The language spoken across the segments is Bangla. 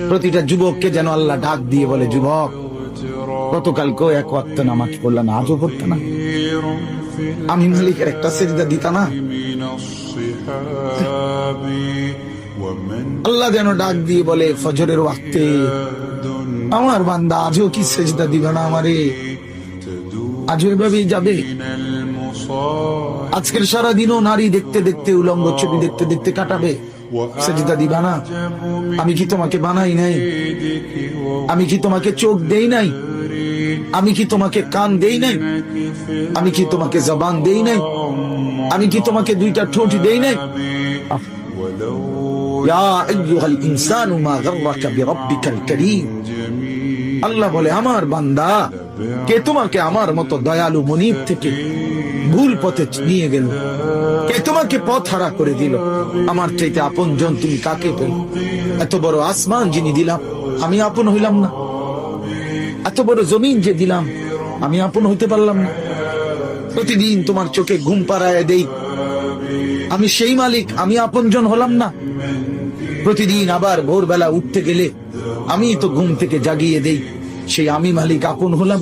প্রতিটা যুবককে যেন আল্লাহ ডাক দিয়ে বলে, যুবক গতকালকেও এক ওয়াক্ত নামাজ পড়লা না, আজও পড়তা না? আমি মালিকের একটা সেজদা দিতা না? আল্লাহ যেন ডাক দিয়ে বলে ফজরের ওয়াক্তে, আমার বান্দা আজও কি সেজদা দিবে না আমারে? আজও এভাবেই যাবে? আজকের সারাদিনও নারী দেখতে দেখতে, উলঙ্গ ছবি দেখতে দেখতে কাটাবে, সেজদা দিবা না? আমি কি তোমাকে বানাই নাই? আমি কি তোমাকে চোখ দেই নাই? আমি কি তোমাকে কান দেই নাই? আমি কি তোমাকে জবান দেই নাই? আমি কি তোমাকে দুইটা ঠোঁট দেই নাই? ইয়া আইয়ুহাল ইনসানু মা গাররাকা বিরাব্বিকাল কারীম। আল্লাহ বলে, আমার বান্দা, কে তোমাকে আমার মতো দয়ালু মনিব থেকে ভুল পথে নিয়ে গেল? কে তোমাকে পথ হারা করে দিল? আমার চাইতে আপন জন তুমি কাকে পেল? এত বড় আসমান যিনি দিলাম, আমি আপন হইলাম না? এত বড় জমিন যে দিলাম, আমি আপন হইতে পারলাম না? প্রতিদিন তোমার চোখে ঘুম পাড়ায় দেই, আমি সেই মালিক, আমি আপন জন হলাম না? প্রতিদিন আবার ভোরবেলা উঠতে গেলে আমি তো ঘুম থেকে জাগিয়ে দেই, সেই আমি মালিক আপন হলাম?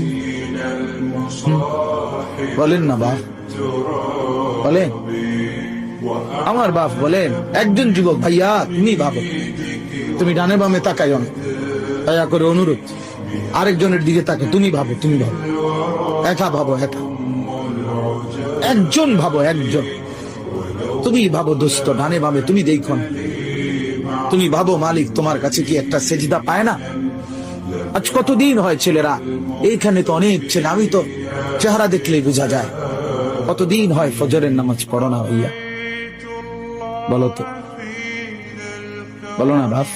বলেন না বাপ, বলেন। আমার বাপ বলেন, একজন যুবক ভাইয়া তুমি ভাবো, তুমি ডানে বামে তাকাইও না, দয়া করে অনুরোধ, আরেকজনের দিকে তাকে, তুমি ভাবো, তুমি ভাবো, একা ভাবো, একা একজন ভাবো, একজন। তুমি ভাবো দোস্ত, ডানে বামে তুমি দেখো না, তুমি ভাবো মালিক তোমার কাছে কি একটা সেজদা পায় না? আজ কতদিন হয় ছেলেরা এইখানে, তো অনেক ছেলে, আমি তো চেহারা দেখলেই বোঝা যায়। কতদিন হয় ফজরের নামাজ পড়ো না ভাইয়া? বলো তো, বলো না বাপ।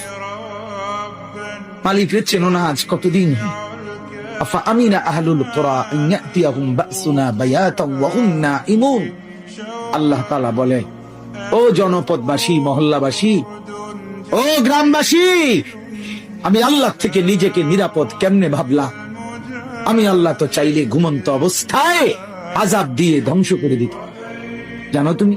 মালিকের চেনো না আজ কতদিন? আফা আমিনা আহলুল কুরা আন ইয়াতিয়াহুম বাসুনা বায়াতান ওয়া হুম নাঈমুন। আল্লাহ তাআলা বলে, ও জনপদবাসী, মহল্লাবাসী, ও গ্রামবাসী, আমি আল্লাহ থেকে নিজেকে নিরাপদ কেমনে ভাবলা? আমি আল্লাহ তো চাইলে ঘুমন্ত অবস্থায় আযাব দিয়ে ধ্বংস করে দিত, জানো তুমি?